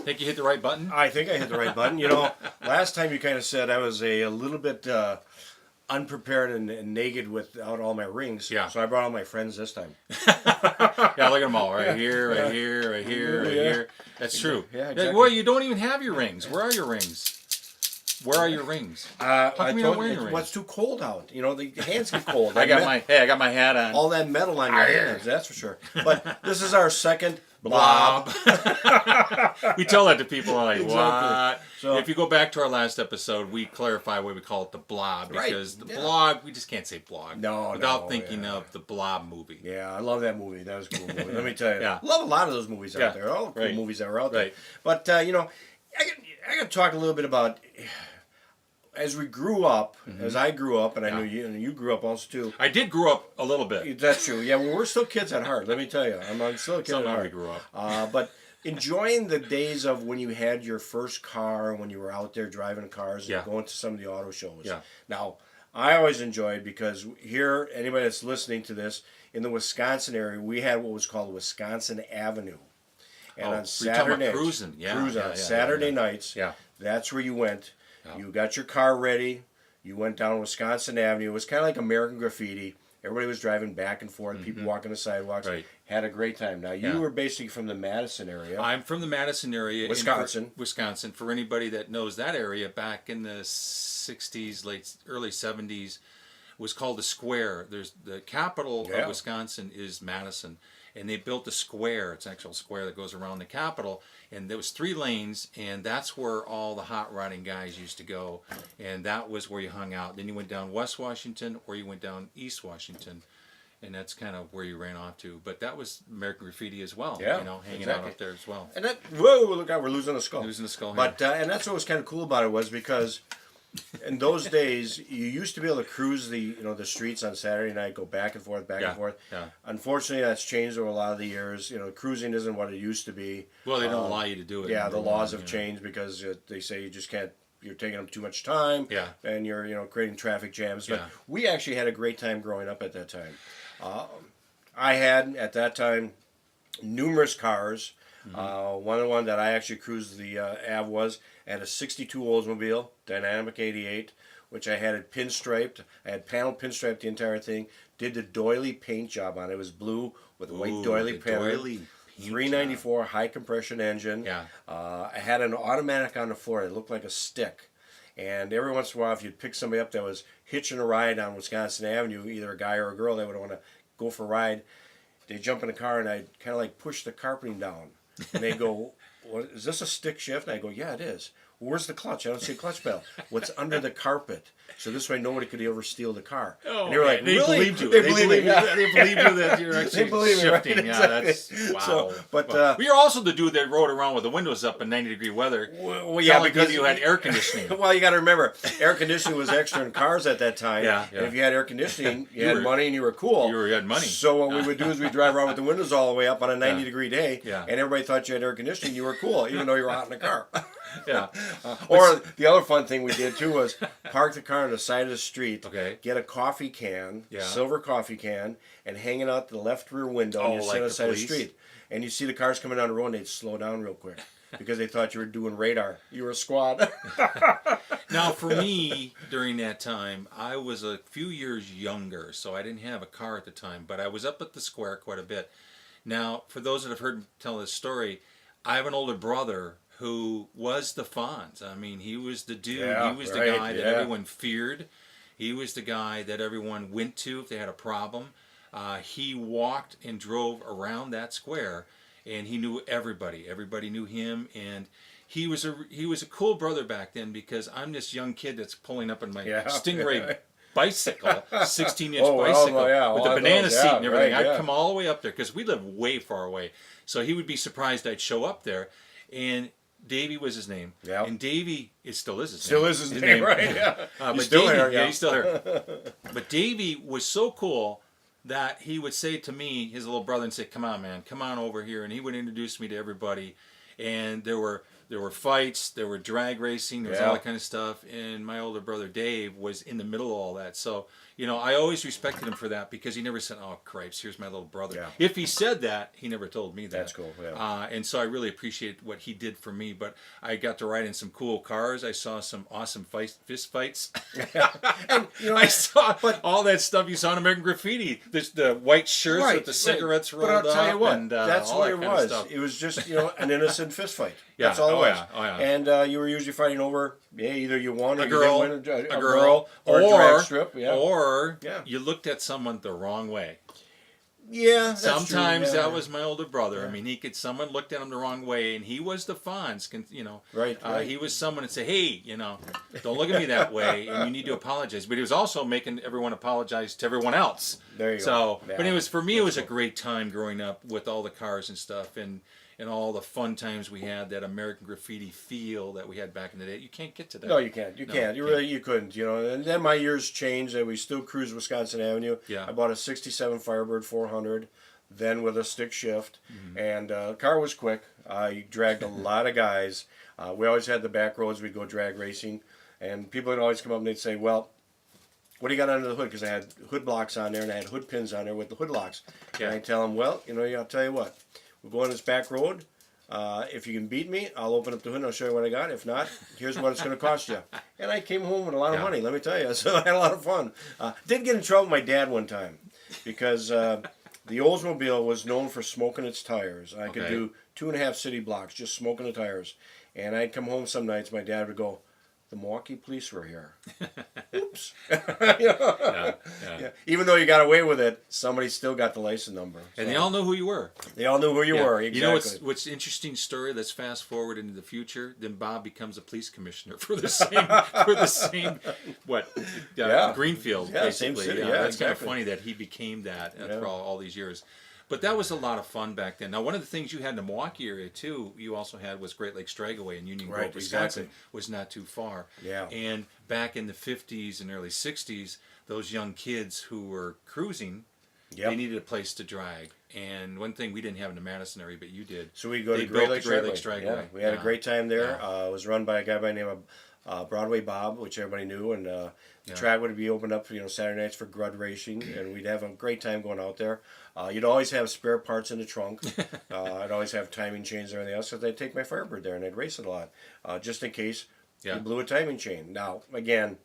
Think you hit the right button? I think I hit the right button. You know, last time you kind of said I was a little bit unprepared and naked without all my rings. Yeah. So I brought all my friends this time. Yeah, look at them all. Right here, right here, right here, right here. That's true. Yeah, exactly. Well, you don't even have your rings. Where are your rings? Where are your rings? How come you're not wearing your rings? Well, it's too cold out. You know, the hands get cold. I got my hat on. All that metal on your hands, that's for sure. But this is our second Blob. We tell that to people like, Exactly. what? So, if you go back to our last episode, we clarify why we call it the Blob, because the blog, we just can't say blog without thinking of the Blob movie. Yeah, I love that movie. That was a cool movie. Let me tell you. Yeah. Love a lot of those movies out there. All the cool movies that were out there. Right. But, you know, I got to talk a little bit about... As we grew up, as I grew up, and I knew you grew up also too. I did grow up a little bit. That's true. Yeah, well, we're still kids at heart. Let me tell you, I'm still a kid at heart. We grew up. But enjoying the days of when you had your first car, when you were out there driving cars and going to some of the auto shows. Yeah. Now, I always enjoyed, because here, anybody that's listening to this, in the Wisconsin area, we had what was called Wisconsin Avenue. And on Saturday, Cruisin. On Saturday nights, that's where you went. You got your car ready. You went down Wisconsin Avenue. It was kind of like American Graffiti. Everybody was driving back and forth. People walking the sidewalks. Right. Had a great time. Now, you were basically from the Madison area. I'm from the Madison area. Wisconsin. Wisconsin. For anybody that knows that area, back in the 60s, early 70s, was called the Square. There's the capital of Wisconsin is Madison. And they built a square. It's an actual square that goes around the Capitol. And there was 3 lanes, and that's where all the hot rodding guys used to go. And that was where you hung out. Then you went down West Washington, or you went down East Washington. And that's kind of where you ran off to. But that was American Graffiti as well. Yeah, you know, hanging out up there as well. And that, whoa, look out, we're losing a skull. Losing a skull. But, and that's what was kind of cool about it, was because... in those days, you used to be able to cruise the streets on Saturday night, go back and forth, back and forth. Yeah. Unfortunately, that's changed over a lot of the years. You know, cruising isn't what it used to be. Well, they don't allow you to do it. Yeah, the laws have changed because they say you just can't. You're taking up too much time. Yeah. And you're creating traffic jams. But we actually had a great time growing up at that time. I had at that time numerous cars. One that I actually cruised the Ave I had a 62 Oldsmobile, Dynamic 88, which I had it pinstriped. I had panel pinstriped the entire thing. Did the doily paint job on it. It was blue with white doily paint. 394 high compression engine. Yeah. I had an automatic on the floor. It looked like a stick. And every once in a while, if you'd pick somebody up that was hitching a ride on Wisconsin Avenue, either a guy or a girl, they would want to go for a ride. They'd jump in the car, and I'd kind of like push the carpeting down. And they'd go, well, is this a stick shift? And I go, yeah, it is. Well, where's the clutch? I don't see a clutch pedal. What's under the carpet? So this way nobody could ever steal the car. Oh, and they were like, they really? believed you. They believed you. They believed you that you're actually shifting. Right? Yeah, that's wow. So, but you're also the dude that rode around with the windows up in 90-degree weather. Well, yeah, because you had air conditioning. Well, you got to remember, air conditioning was extra in cars at that time. Yeah. And if you had air conditioning, you had money and you were cool. You had money. So what we would do is we'd drive around with the windows all the way up on a 90-degree day, Yeah. and everybody thought you had air conditioning. You were cool, even though you were hot in the car. Yeah. Or the other fun thing we did too was park the car on the side of the street, get a coffee can, silver coffee can, and hang it out the left rear window, and you sit on the side of the street. And you see the cars coming down the road, and they'd slow down real quick because they thought you were doing radar. You were a squad. Now, for me, during that time, I was a few years younger, so I didn't have a car at the time, but I was up at the square quite a bit. Now, for those that have heard me tell this story, I have an older brother who was the Fonz. I mean, he was the dude. Yeah, he was the guy that everyone feared. He was the guy that everyone went to if they had a problem. He walked and drove around that square, and he knew everybody. Everybody knew him, and he was a cool brother back then, because I'm this young kid that's pulling up in my Stingray bicycle, 16-inch bicycle with the banana seat and everything. I'd come all the way up there because we live way far away. So he would be surprised I'd show up there, and Davey was his name. Yeah. And Davey, it still is his name. Still is his name, right? Yeah. But still Davey, here, he's still here. But Davey was so cool that he would say to me, his little brother, and say, "Come on, man, come on over here." And he would introduce me to everybody. And there were fights, there were drag racing, there was all that kind of stuff. And my older brother Dave was in the middle of all that. So, you know, I always respected him for that because he never said, "Oh, cripes, here's my little brother." Yeah. If he said that, he never told me that. That's cool. Yeah. And so I really appreciate what he did for me. But I got to ride in some cool cars. I saw some awesome fist fights. And, you know, I saw all that stuff you saw in American Graffiti. The white shirts with the cigarettes rolled up. But I'll tell you what, and, that's all what that it kind of was. stuff. It was just, you know, an innocent fist fight. Yeah. That's all it was. Yeah. Oh, yeah. And you were usually fighting over, either you won or A you girl, didn't win a girl, or a drag strip. Yeah. Or Yeah. you looked at someone the wrong way. Yeah, that's Sometimes true. Yeah. that was my older brother. I mean, someone looked at him the wrong way, and he was the Fonz, you know. Right. He was someone that say, "Hey, you know, don't look at me that way, and you need to apologize." But he was also making everyone apologize to everyone else. There you go. go. Yeah. But it was for me, it was a great time growing up with all the cars and stuff, and all the fun times we had. That American Graffiti feel that we had back in the day. You can't get to that. No, you can't. You can't. You couldn't. You know. And then my years changed, and we still cruise Wisconsin Avenue. Yeah. I bought a '67 Firebird 400. Then with a stick shift, and the car was quick. I dragged a lot of guys. We always had the back roads. We'd go drag racing, and people would always come up and they'd say, "Well, what do you got under the hood?" Because I had hood blocks on there and I had hood pins on there with the hood locks. Yeah. And I tell them, "Well, you know, I'll tell you what. We'll go on this back road. If you can beat me, I'll open up the hood and I'll show you what I got. If not, here's what it's going to cost you." And I came home with a lot of money. Let me tell you. So I had a lot of fun. Did get in trouble with my dad one time because. The Oldsmobile was known for smoking its tires. I could do 2.5 city blocks just smoking the tires. And I'd come home some nights, my dad would go, "The Milwaukee police were here." Oops. Yeah. Even though you got away with it, somebody still got the license number. So. And they all knew who you were. They all knew who you were, exactly. You know what's interesting story? Let's fast forward into the future. Then Bob becomes a police commissioner for the same Greenfield, basically. Same city. That's exactly. kind of funny that he became that for all these years. But that was a lot of fun back then. Now, one of the things you had in the Milwaukee area, too, you also had was Great Lakes Dragaway in Union Grove, Wisconsin, was not too far. Yeah. And back in the 50s and early 60s, those young kids who were cruising, they needed a place to drag. And one thing we didn't have in the Madison area, but you did. So we go to Great Lakes Dragaway. Yeah, we had a great time there. It was run by a guy by the name of Broadway Bob, which everybody knew, and the track would be opened up, Saturday nights for grud racing, and we'd have a great time going out there. You'd always have spare parts in the trunk. I'd always have timing chains and everything else, so I'd take my Firebird there and I'd race it a lot, just in case you blew a timing chain. Now, again,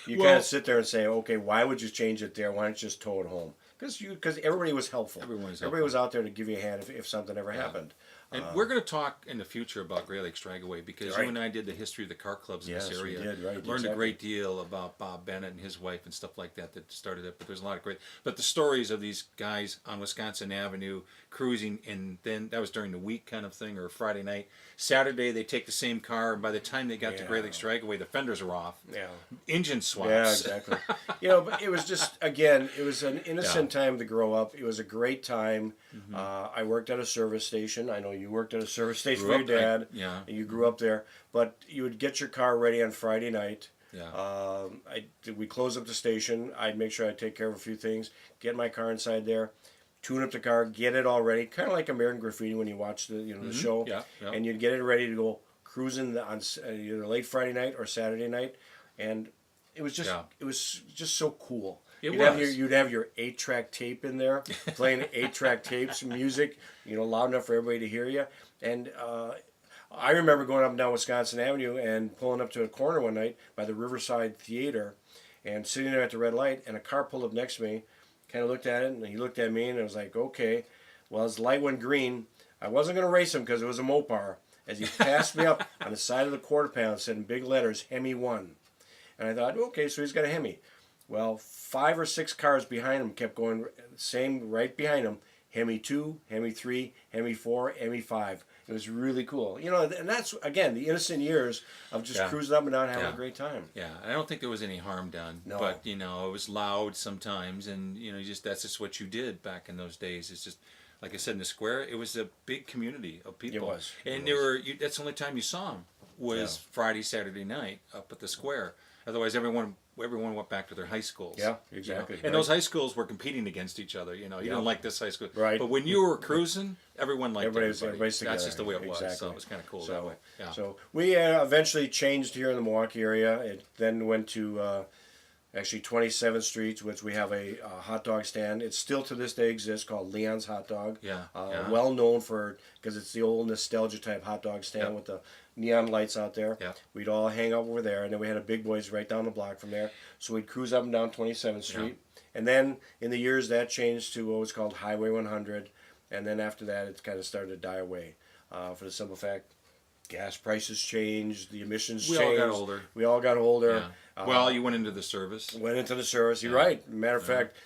you kind of sit there and say, okay, why would you change it there? Why don't you just tow it home? Because everybody was helpful. Everybody was out there to give you a hand if something ever happened. And we're going to talk in the future about Great Lakes Dragaway because you and I did the history of the car clubs in this area. We did, right. Learned a great deal about Bob Bennett and his wife and stuff like that started it. But there's a lot of great. But the stories of these guys on Wisconsin Avenue cruising, and then that was during the week kind of thing or Friday night. Saturday they take the same car, and by the time they got to Great Lakes Dragaway, the fenders are off. Yeah. Engine swaps. Yeah, exactly. But it was just, again, it was an innocent time to grow up. It was a great time. I worked at a service station. I know you worked at a service station for your dad. And you grew up there. But you would get your car ready on Friday night. Yeah. We close up the station. I'd make sure I'd take care of a few things, get my car inside there, tune up the car, get it all ready, kind of like American Graffiti when you watch the the show. Yeah. And you'd get it ready to go cruising on either late Friday night or Saturday night, and it was just so cool. You'd have your 8-track tape in there, playing 8-track tapes, music, loud enough for everybody to hear you. And I remember going up and down Wisconsin Avenue and pulling up to a corner one night by the Riverside Theater and sitting there at the red light, and a car pulled up next to me, kind of looked at it, and he looked at me, and I was like, okay. Well, as the light went green, I wasn't going to race him because it was a Mopar. As he passed me up on the side of the quarter panel, it said in big letters, Hemi 1. And I thought, okay, so he's got a Hemi. Well, 5 or 6 cars behind him kept going, same right behind him, Hemi 2, Hemi 3, Hemi 4, Hemi 5. It was really cool. And that's, again, the innocent years of just cruising up and down and having a great time. Yeah, I don't think there was any harm done. No. But, it was loud sometimes, and, that's just what you did back in those days. It's just, like I said, in the square, it was a big community of people. It was. And that's the only time you saw them was Friday, Saturday night up at the square. Otherwise, everyone went back to their high schools. Yeah, exactly. And those high schools were competing against each other. You didn't like this high school. Right. But when you were cruising, everyone liked everybody. Everybody's together. That's just the way it was. Exactly. So it was kind of cool that way. Yeah. So we eventually changed here in the Milwaukee area. It then went to actually 27th Street, which we have a hot dog stand. It still to this day exists, called Leon's Hot Dog. Yeah. Well known for, because it's the old nostalgia type hot dog stand with the neon lights out there. Yeah. We'd all hang out over there, and then we had a Big Boys right down the block from there. So we'd cruise up and down 27th Street. And then in the years that changed to what was called Highway 100. And then after that, it kind of started to die away. For the simple fact, gas prices changed, the emissions changed. We all got older. We all got older. Yeah. Well, you went into the service. Went into the service. You're right. Matter of fact,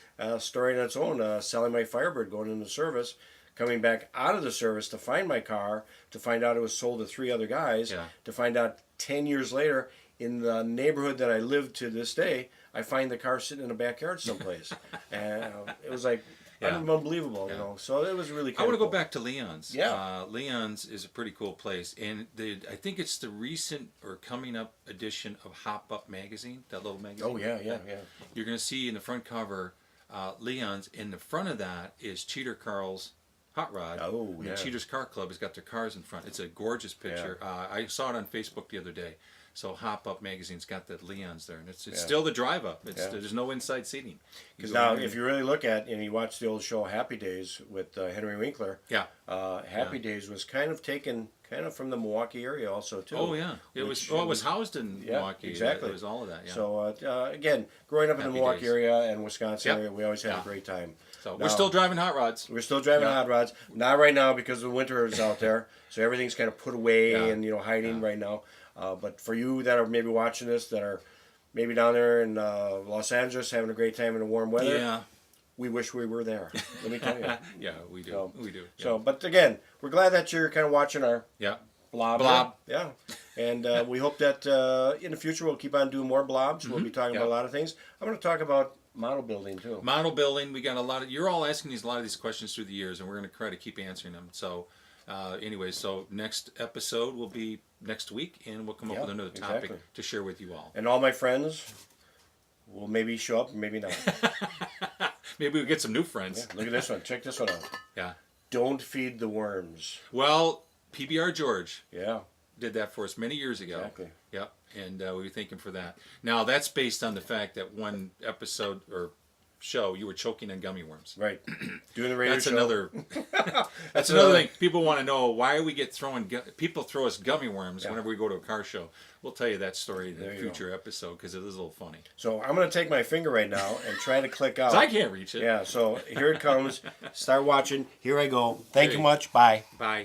story on its own, selling my Firebird, going into service, coming back out of the service to find my car, to find out it was sold to 3 other guys, to find out 10 years later, in the neighborhood that I live to this day, I find the car sitting in a backyard someplace. And it was like unbelievable, you know. So it was really cool. I want to go back to Leon's. Yeah. Leon's is a pretty cool place. And I think it's the recent or coming up edition of Hop Up magazine, that little magazine. Oh, yeah. You're going to see in the front cover Leon's. In the front of that is Cheater Carl's Hot Rod. Oh, and the Cheaters Car Club has got their cars in front. It's a gorgeous picture. I saw it on Facebook the other day. So Hop Up magazine's got that Leon's there, and it's still the drive up. There's no inside seating. Because now, if you really look at and you watch the old show Happy Days with Henry Winkler, Happy Days was kind of taken from the Milwaukee area also too. Oh yeah, it was housed in Milwaukee. Exactly. It was all of that. Yeah. So again, growing up in the Milwaukee area and Wisconsin area, we always had a great time. So we're still driving hot rods. We're still driving hot rods. Not right now because the winter is out there, so everything's kind of put away and hiding right now. But for you that are maybe watching this, that are maybe down there in Los Angeles having a great time in the warm weather, we wish we were there. Let me tell you. Yeah, we do. So, we do. Yeah. So, but again, we're glad that you're kind of watching our blob. Yeah. And we hope that in the future we'll keep on doing more blobs. We'll be talking about a lot of things. I'm going to talk about model building too. Model building. We got a lot of. You're all asking a lot of these questions through the years, and we're going to try to keep answering them. So. Anyway, so next episode will be next week, and we'll come up with another topic to share with you all. And all my friends will maybe show up, maybe not. Maybe we'll get some new friends. Yeah, look at this one. Check this one out. Yeah. Don't feed the worms. Well, PBR George did that for us many years ago. Exactly. Yep. And we were thanking for that. Now, that's based on the fact that one episode or show you were choking on gummy worms. Right. Doing the radio show. That's another thing. People want to know why we get people throw us gummy worms whenever we go to a car show. We'll tell you that story in a future episode because it is a little funny. So I'm going to take my finger right now and try to click out. I can't reach it. Yeah, so here it comes. Start watching. Here I go. Thank you much. Bye. Bye.